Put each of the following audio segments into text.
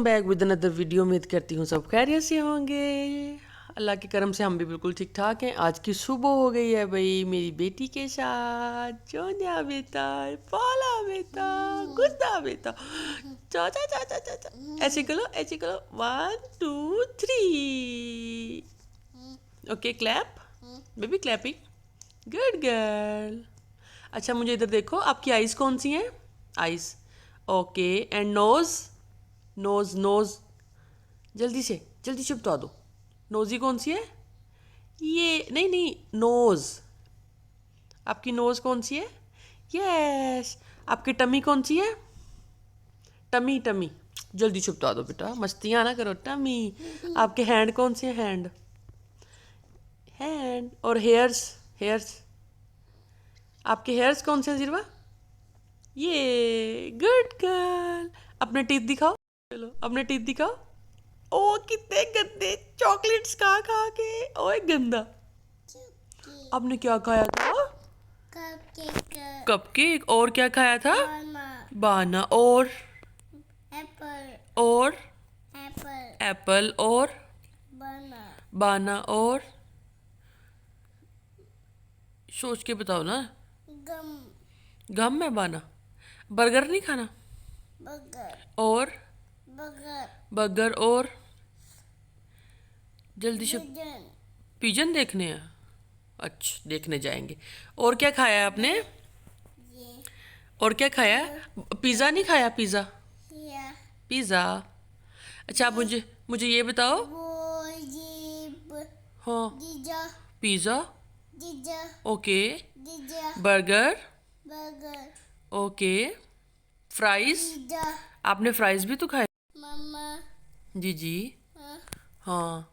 Back with another video. उम्मीद करती हूँ सब खैरियत से होंगे। अल्लाह के करम से हम भी बिल्कुल ठीक ठाक हैं। आज की सुबह हो गई है भाई मेरी बेटी के साथ। जोनिया बेटा, पाला बेटा, गुस्सा बेटा, चा चा चा चा चा चा। ऐसे करो, ऐसे करो। 1 2 3। Okay, clap baby, clapping. Good girl. अच्छा, मुझे इधर देखो, आपकी आइज़ कौन सी हैं? Eyes. Okay, and nose. Nose nose, जल्दी से बता दो। नोज़ी कौन सी है? ये नहीं नहीं, नोज़। आपकी नोज़ कौन सी है? यस। आपकी टमी कौन सी है? Tummy tummy. जल्दी से बता दो बेटा, मस्तियाँ ना करो। टमी। आपके हैंड कौन से हैं? Hand hand. और हेयर्स? हेयर्स। आपके हेयर्स कौन से हैं ज़िरवा? ये गुड गर्ल। अपने टीथ दिखाओ। चलो अपने टीथ दिखाओ। ओ कितने गंदे चॉकलेट्स खा खा के। ओए गंदा। आपने क्या खाया था? कपकेक। और क्या खाया था? बाना। और और एप्पल। और बाना। और सोच के बताओ ना। गम है बाना। बर्गर नहीं खाना? और बर्गर। और जल्दी से। पिजन देखने हैं? अच्छा, देखने जाएंगे। और क्या खाया है आपने? और क्या खाया है? पिज़्ज़ा नहीं खाया? पिज़्ज़ा। पिज़्ज़ा। अच्छा, आप मुझे ये बताओ। हाँ। Pizza. Okay. Burger. Okay. Fries. आपने फ्राइज भी तो खाए? जी जी। हाँ,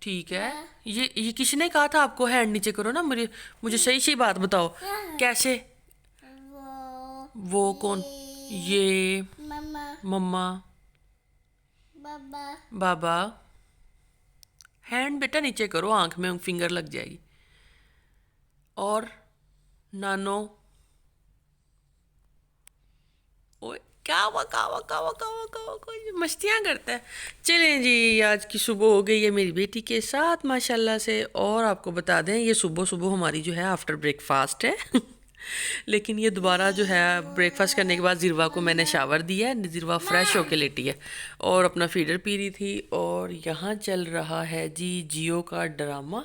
ठीक है। ये किसने कहा था आपको हैंड नीचे करो ना? मुझे सही सही बात बताओ। कैसे? वो कौन? ये मम्मा, बाबा। हैंड बेटा नीचे करो, आंख में फिंगर लग जाएगी। और नानो। ओए कावा कावा कावा कावा कावा कोई मस्तियाँ करता है। चलें जी, आज की सुबह हो गई है मेरी बेटी के साथ माशाल्लाह से। और आपको बता दें, ये सुबह सुबह हमारी जो है आफ्टर ब्रेकफास्ट है। लेकिन ये दोबारा जो है ब्रेकफास्ट करने के बाद ज़िरवा को मैंने शावर दिया है। ज़िरवा फ्रेश होके लेटी है और अपना फीडर पी रही थी। और यहाँ चल रहा है जी जियो का ड्रामा।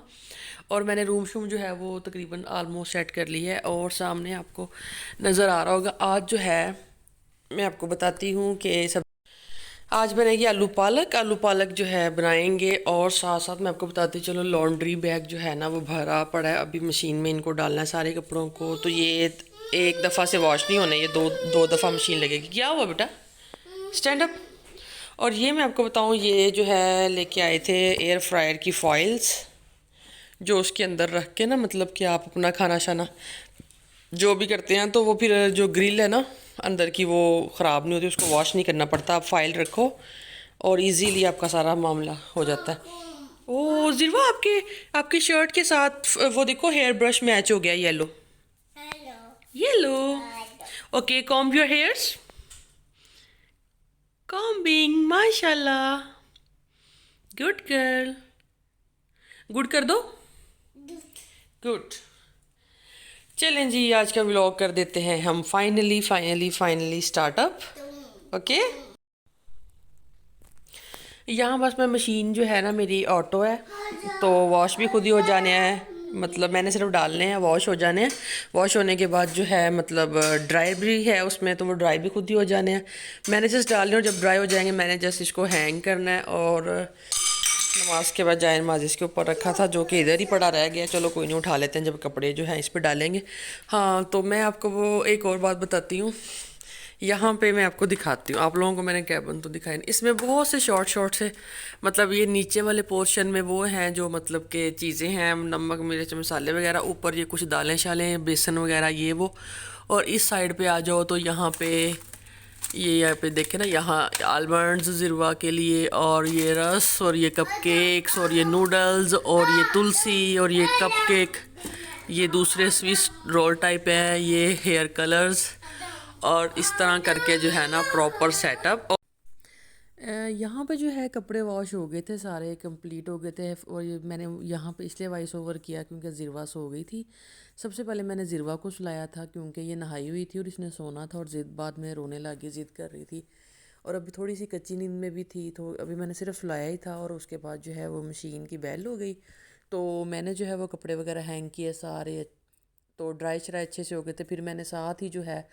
और मैंने रूम शूम जो है वो तकरीबन आलमोस्ट सेट कर ली है। और सामने आपको नज़र आ रहा होगा, आज जो है मैं आपको बताती हूँ कि सब आज बनेगी आलू पालक। आलू पालक जो है बनाएंगे। और साथ साथ मैं आपको बताती चलो, लॉन्ड्री बैग जो है ना वो भरा पड़ा है। अभी मशीन में इनको डालना है सारे कपड़ों को। तो ये एक दफ़ा से वॉश नहीं होने, ये दो दफ़ा मशीन लगेगी। क्या हुआ बेटा? Stand up. और ये मैं आपको बताऊँ, ये जो है लेके आए थे एयर फ्रायर की फॉइल्स, जो उसके अंदर रख के ना, मतलब कि आप अपना खाना शाना जो भी करते हैं तो वो फिर जो ग्रिल है ना अंदर की, वो ख़राब नहीं होती, उसको वॉश नहीं करना पड़ता। आप फाइल रखो और इजीली आपका सारा मामला हो जाता है। ओ ज़िरवा, आपकी शर्ट के साथ वो देखो हेयर ब्रश मैच हो गया, yellow. Yellow. Okay, comb your hairs. Combing, माशाल्लाह। Good girl. गुड कर दो। गुड। चलें जी, आज का व्लॉग कर देते हैं हम फाइनली स्टार्टअप। ओके। यहाँ बस मैं मशीन जो है ना मेरी ऑटो है, तो वॉश भी खुद ही हो जाने हैं। मतलब मैंने सिर्फ डालने हैं, वॉश हो जाने हैं। वॉश होने के बाद जो है मतलब ड्राई भी है उसमें, तो वो ड्राई भी खुद ही हो जाने हैं। मैंने जस्ट डालने, और जब ड्राई हो जाएंगे मैंने जस्ट इसको हैंग करना है। और नमाज के बाद जाए नमाज इसके ऊपर रखा था, जो कि इधर ही पड़ा रह गया। चलो कोई नहीं, उठा लेते हैं जब कपड़े जो हैं इस पर डालेंगे। हाँ, तो मैं आपको वो एक और बात बताती हूँ। यहाँ पे मैं आपको दिखाती हूँ, आप लोगों को मैंने कैबिन तो दिखाई नहीं, इसमें बहुत से शॉर्ट से, मतलब ये नीचे वाले पोर्शन में वो हैं जो मतलब के चीज़ें हैं, नमक मिर्च मसाले वगैरह। ऊपर ये कुछ दालें शालें, बेसन वगैरह, ये वो। और इस साइड पे आ जाओ तो यहाँ पे ये यहाँ पे देखे ना, यहाँ आलमंड्स ज़िरवा के लिए, और ये रस, और ये कपकेक्स, और ये नूडल्स, और ये तुलसी, और ये कपकेक, ये दूसरे स्विस रोल टाइप है, ये हेयर कलर्स, और इस तरह करके जो है ना प्रॉपर सेटअप। यहाँ पे जो है कपड़े वॉश हो गए थे, सारे कंप्लीट हो गए थे। और ये मैंने यहाँ पे इसलिए वॉइस ओवर किया क्योंकि ज़िरवा सो गई थी। सबसे पहले मैंने ज़िरवा को सुलाया था क्योंकि ये नहाई हुई थी और इसने सोना था, और ज़िद बाद में रोने लगी, ज़िद कर रही थी। और अभी थोड़ी सी कच्ची नींद में भी थी, तो अभी मैंने सिर्फ सुलाया ही था। और उसके बाद जो है वो मशीन की बेल हो गई, तो मैंने जो है वो कपड़े वगैरह हैंग किए सारे, तो ड्राई शराई अच्छे से हो गए थे। फिर मैंने साथ ही जो है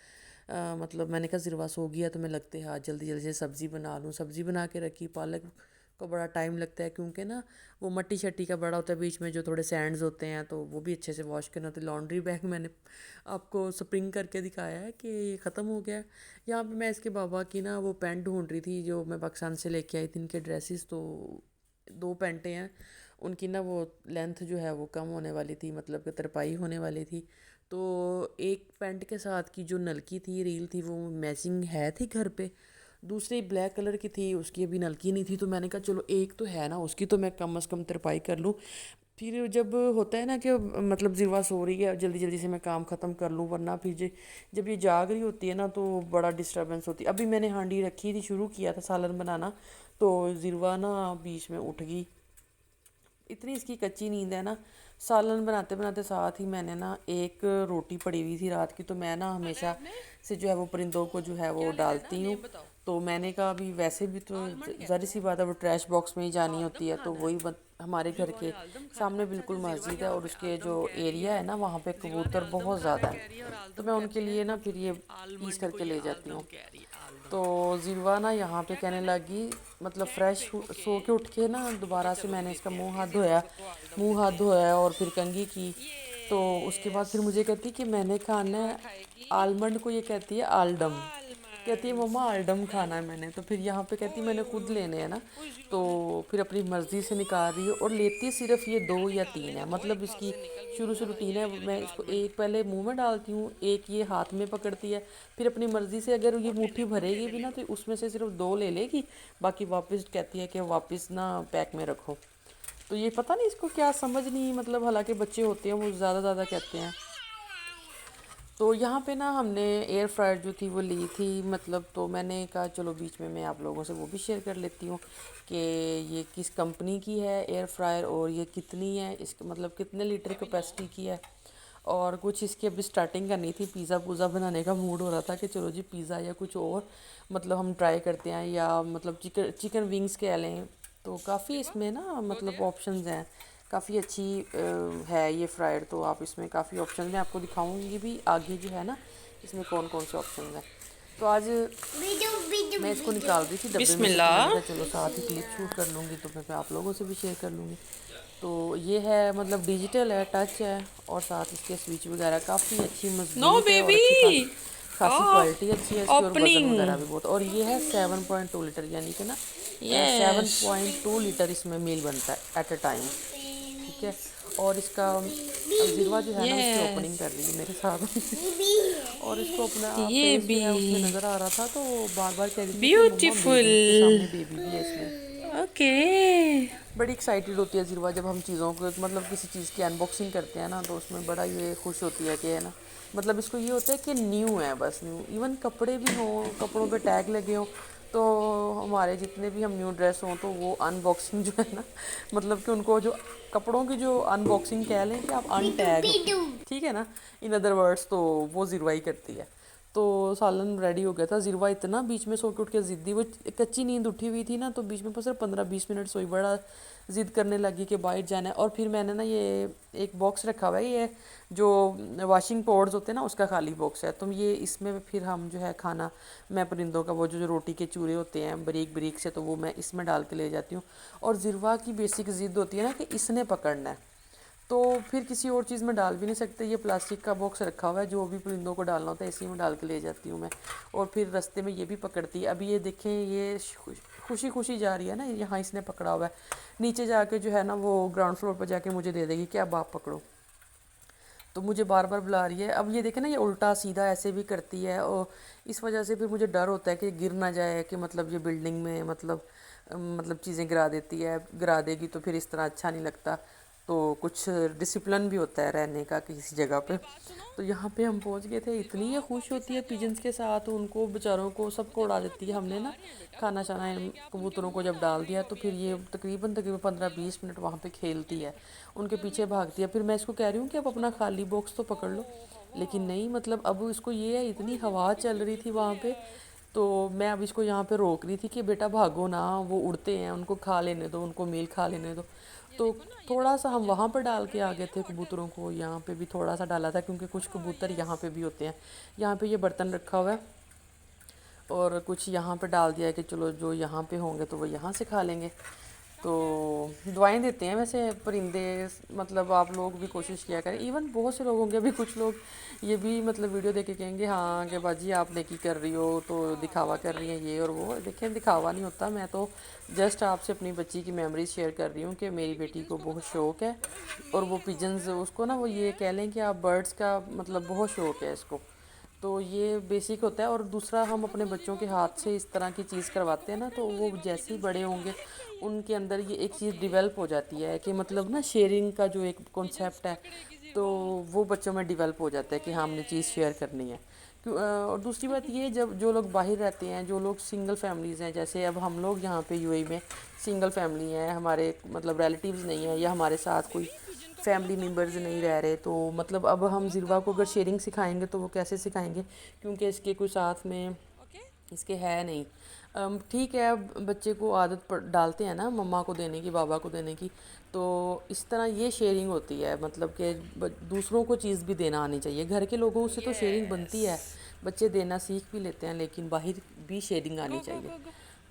मतलब मैंने कहा ज़िरवा सो गया तो मैं लगते हाथ जल्दी जल्दी से सब्ज़ी बना लूँ। सब्ज़ी बना के रखी। पालक को बड़ा टाइम लगता है क्योंकि ना वो मट्टी शट्टी का बड़ा होता है, बीच में जो थोड़े सैंड्स होते हैं तो वो भी अच्छे से वॉश करना होता है। लॉन्ड्री बैग मैंने आपको स्प्रिंग करके दिखाया है कि ये ख़त्म हो गया है। यहाँ पे मैं इसके बाबा की ना वो पैंट ढूंढ रही थी जो मैं पाकिस्तान से लेके आई थी, इनके ड्रेसेस। तो 2 पैंटें हैं उनकी ना, वो लेंथ जो है वो कम होने वाली थी, मतलब कि तरपाई होने वाली थी। तो एक पैंट के साथ की जो नलकी थी, रील थी, वो मैचिंग है थी घर पे। दूसरी ब्लैक कलर की थी, उसकी अभी नलकी नहीं थी। तो मैंने कहा चलो एक तो है ना, उसकी तो मैं कम से कम तरपाई कर लूँ। फिर जब होता है ना कि मतलब ज़िरवा सो रही है, जल्दी जल्दी से मैं काम ख़त्म कर लूँ, वरना फिर जब ये जाग रही होती है ना तो बड़ा डिस्टर्बेंस होती है। अभी मैंने हांडी रखी थी, शुरू किया था सालन बनाना, तो ज़िरवा ना बीच में उठ गई। इतनी इसकी कच्ची नींद है ना। सालन बनाते बनाते साथ ही मैंने ना एक रोटी पड़ी हुई थी रात की, तो मैं ना हमेशा से जो है वो परिंदों को जो है वो डालती हूँ। तो मैंने कहा अभी वैसे भी तो ज़ाहिर सी बात है वो ट्रैश बॉक्स में ही जानी होती है, तो वही हमारे घर के सामने बिल्कुल मस्जिद है और उसके जो एरिया है ना वहाँ पे कबूतर बहुत ज़्यादा है, तो मैं उनके लिए ना फिर ये पीस करके ले जाती हूँ। तो ज़िरवा ना यहाँ पे कहने लगी, मतलब फ्रेश सो के उठ के ना दोबारा से मैंने इसका मुंह हाथ धोया और फिर कंघी की। तो उसके बाद फिर मुझे कहती कि मैंने खाना है आलमंड को, ये कहती है आलडम, कहती है मम्मा आलडम खाना है मैंने। तो फिर यहाँ पे कहती है मैंने खुद लेने हैं ना, तो फिर अपनी मर्ज़ी से निकाल रही है। और लेती सिर्फ ये 2 या 3 है, मतलब इसकी शुरू से रूटीन है। मैं इसको एक पहले मुंह में डालती हूँ, एक ये हाथ में पकड़ती है, फिर अपनी मर्ज़ी से अगर ये मुट्ठी भरेगी भी ना तो उसमें से सिर्फ 2 ले लेगी, बाकी वापस कहती है कि वापस ना पैक में रखो। तो ये पता नहीं इसको क्या समझ नहीं, मतलब हालांकि बच्चे होते हैं वो ज़्यादा कहते हैं। तो यहाँ पे ना हमने एयर फ्रायर जो थी वो ली थी, मतलब तो मैंने कहा चलो बीच में मैं आप लोगों से वो भी शेयर कर लेती हूँ कि ये किस कंपनी की है एयर फ्रायर और ये कितनी है, इसका मतलब कितने लीटर कैपेसिटी की है। और कुछ इसकी अभी स्टार्टिंग करनी थी, पिज़्ज़ा पुज़्ज़ा बनाने का मूड हो रहा था कि चलो जी पिज़्ज़ा या कुछ और मतलब हम ट्राई करते हैं, या मतलब चिकन विंग्स कह लें। तो काफ़ी इसमें ना मतलब ऑप्शंस हैं, काफ़ी अच्छी है ये फ्रायर। तो आप इसमें काफ़ी ऑप्शन मैं आपको दिखाऊंगी भी आगे जो है ना इसमें कौन कौन से ऑप्शन हैं। तो आज मैं इसको निकाल रही थी डब्बे में से, तो मैंने कहा चलो साथ ही क्लिप शूट कर लूँगी तो मैं आप लोगों से भी शेयर कर लूँगी। तो ये है मतलब डिजिटल है, टच है, और साथ इसके स्विच वगैरह काफ़ी अच्छी मजबूत है और अच्छी खासी क्वालिटी अच्छी है इसकी, और वजन वगैरह भी बहुत। और ये है 7.2 लीटर, यानी कि ना 7.2 लीटर इसमें मील बनता है एट अ टाइम, ठीक है। और इसका ज़िरवा जो है ना इसकी ओपनिंग कर रही है मेरे साथ और इसको अपना फेस जो है उसमें नज़र आ रहा था, तो बार बार कह रही थी कि मम्मा बेबी के सामने बेबी भी है इसमें। ओके, बड़ी एक्साइटेड होती है ज़िरवा जब हम चीज़ों को मतलब किसी चीज़ की अनबॉक्सिंग करते हैं ना, तो उसमें बड़ा ये खुश होती है कि है ना, मतलब इसको ये होता है कि न्यू है, बस न्यू। इवन कपड़े भी हों, कपड़ों पे टैग लगे हों, तो हमारे जितने भी हम न्यू ड्रेस हों तो वो अनबॉक्सिंग जो है ना, मतलब कि उनको जो कपड़ों की जो अनबॉक्सिंग कह लें कि आप अनटैग, ठीक है ना, इन अदर वर्ड्स, तो वो ज़िरवा ही करती है। तो सालन रेडी हो गया था। ज़िरवा इतना बीच में सो के उठ के ज़िद्दी, वो कच्ची नींद उठी हुई थी ना, तो बीच में सिर्फ 15-20 मिनट सोई, बड़ा ज़िद करने लगी कि बाहर जाना है। और फिर मैंने ना ये एक बॉक्स रखा हुआ है, ये जो वाशिंग पाउडर्स होते हैं ना उसका खाली बॉक्स है, तो ये इसमें फिर हम जो है खाना, मैं परिंदों का वो जो रोटी के चूरे होते हैं बारीक बारीक से, तो वो मैं इसमें डाल के ले जाती हूँ। और ज़िरवा की बेसिक ज़िद होती है ना कि इसने पकड़ना है, तो फिर किसी और चीज़ में डाल भी नहीं सकते। ये प्लास्टिक का बॉक्स रखा हुआ है, जो भी परिंदों को डालना होता है इसी में डाल के ले जाती हूँ मैं। और फिर रास्ते में ये भी पकड़ती है। अभी ये देखें, ये खुशी खुशी जा रही है ना, यहाँ इसने पकड़ा हुआ है, नीचे जाके जो है ना वो ग्राउंड फ्लोर पर जाके मुझे दे देगी कि अब आप पकड़ो, तो मुझे बार बार बुला रही है। अब ये देखें ना, ये उल्टा सीधा ऐसे भी करती है, और इस वजह से फिर मुझे डर होता है कि गिर ना जाए, कि मतलब ये बिल्डिंग में मतलब चीज़ें गिरा देती है, गिरा देगी तो फिर इस तरह अच्छा नहीं लगता। तो कुछ डिसिप्लिन भी होता है रहने का किसी जगह पे। तो यहाँ पे हम पहुँच गए थे। इतनी ये खुश होती है पिजन्स के साथ, उनको बेचारों को सबको उड़ा देती है। हमने ना खाना शाना इन कबूतरों को जब डाल दिया तो फिर ये तकरीबन तकरीबन 15-20 मिनट वहाँ पे खेलती है, उनके पीछे भागती है। फिर मैं इसको कह रही हूँ कि अब अपना खाली बॉक्स तो पकड़ लो, लेकिन नहीं, मतलब अब इसको ये है, इतनी हवा चल रही थी वहाँ पे। तो मैं अब इसको यहाँ पे रोक रही थी कि बेटा भागो ना, वो उड़ते हैं, उनको खा लेने दो, उनको मील खा लेने दो। तो थोड़ा सा हम वहाँ पर डाल के आ गए थे कबूतरों को, यहाँ पे भी थोड़ा सा डाला था क्योंकि कुछ कबूतर यहाँ पे भी होते हैं। यहाँ पे ये बर्तन रखा हुआ है और कुछ यहाँ पे डाल दिया है कि चलो जो यहाँ पे होंगे तो वो यहाँ से खा लेंगे। तो दुआएं देते हैं वैसे परिंदे, मतलब आप लोग भी कोशिश किया करें। इवन बहुत से लोग होंगे, अभी कुछ लोग ये भी मतलब वीडियो देख के कहेंगे हाँ कि बाजी आप नेकी कर रही हो, तो दिखावा कर रही हैं ये और वो। देखें, दिखावा नहीं होता, मैं तो जस्ट आपसे अपनी बच्ची की मेमोरीज शेयर कर रही हूँ कि मेरी बेटी को बहुत शौक़ है और वो पिजन्स, उसको ना वो ये कह लें कि आप बर्ड्स का मतलब बहुत शौक़ है इसको। तो ये बेसिक होता है। और दूसरा, हम अपने बच्चों के हाथ से इस तरह की चीज़ करवाते हैं ना, तो वो जैसे ही बड़े होंगे उनके अंदर ये एक चीज़ डिवेल्प हो जाती है कि मतलब ना शेयरिंग का जो एक कॉन्सेप्ट है, तो वो बच्चों में डिवेल्प हो जाता है कि हाँ हमने चीज़ शेयर करनी है। और दूसरी बात ये, जब जो लोग बाहर रहते हैं, जो लोग सिंगल फैमिलीज़ हैं, जैसे अब हम लोग यहाँ पे यूएई में सिंगल फैमिली हैं, हमारे मतलब रिलेटिव्स नहीं है या हमारे साथ कोई फैमिली मेम्बर्स नहीं रह रहे, तो मतलब अब हम ज़िरवा को अगर शेयरिंग सिखाएंगे तो वो कैसे सिखाएंगे, क्योंकि इसके कोई साथ में इसके है नहीं। ठीक है, अब बच्चे को आदत डालते हैं ना मम्मा को देने की, बाबा को देने की, तो इस तरह ये शेयरिंग होती है। मतलब कि दूसरों को चीज़ भी देना आनी चाहिए। घर के लोगों से तो शेयरिंग बनती है, बच्चे देना सीख भी लेते हैं, लेकिन बाहर भी शेयरिंग आनी चाहिए।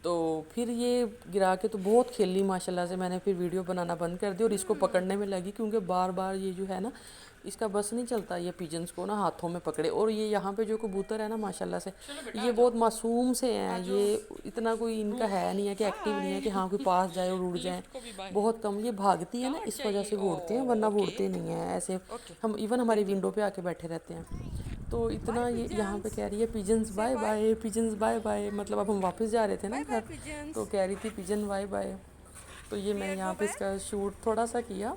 तो फिर ये गिरा के तो बहुत खेल ली माशाल्लाह से, मैंने फिर वीडियो बनाना बंद कर दी और इसको पकड़ने में लगी, क्योंकि बार बार ये जो है ना, इसका बस नहीं चलता ये पिजन्स को ना हाथों में पकड़े। और ये यहाँ पे जो कबूतर है ना माशाल्लाह से, ये बहुत मासूम से हैं, ये इतना कोई इनका है नहीं है कि एक्टिव नहीं है कि हाँ कोई पास जाए और उड़ जाए, बहुत कम। ये भागती है ना इस वजह से वो उड़ते हैं, वरना वो उड़ते नहीं है ऐसे। हम इवन हमारी विंडो पे आके बैठे रहते हैं। तो इतना ये यहाँ पे कह रही है pigeons bye bye, pigeons bye bye, मतलब अब हम वापस जा रहे थे ना घर, तो कह रही थी पिजन बाय बाय। तो ये मैं यहाँ पे इसका शूट थोड़ा सा किया।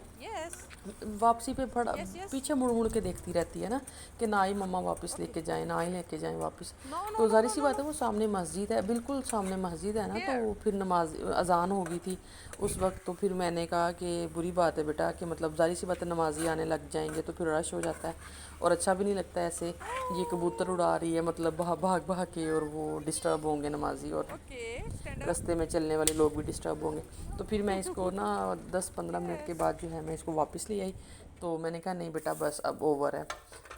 वापसी पे बड़ा पीछे मुड़ मुड़ के देखती रहती है ना कि ना ही मम्मा वापस लेके जाएं, ना ही लेके जाएं वापस। तो ज़ाहिर सी बात है, वो सामने मस्जिद है, बिल्कुल सामने मस्जिद है ना, तो फिर नमाज अजान हो गई थी उस वक्त। तो फिर मैंने कहा कि बुरी बात है बेटा कि मतलब ज़ाहिर सी बात है नमाजी आने लग जाएंगे तो फिर रश हो जाता है और अच्छा भी नहीं लगता ऐसे। ये कबूतर उड़ा रही है मतलब भाग भाग भाग के, और वो डिस्टर्ब होंगे नमाजी और रास्ते में चलने वाले लोग भी डिस्टर्ब होंगे। तो फिर मैं इसको ना 10-15 मिनट के बाद जो है मैं इसको वापस ले आई। तो मैंने कहा नहीं बेटा बस अब ओवर है।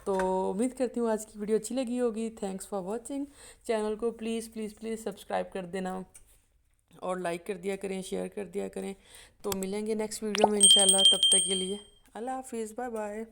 तो उम्मीद करती हूँ आज की वीडियो अच्छी लगी होगी। Thanks for watching. चैनल को प्लीज़ प्लीज़ प्लीज़ सब्सक्राइब कर देना और लाइक कर दिया करें, शेयर कर दिया करें। तो मिलेंगे नेक्स्ट वीडियो में इंशाल्लाह, तब तक के लिए अल्लाह हाफिज़, बाय बाय।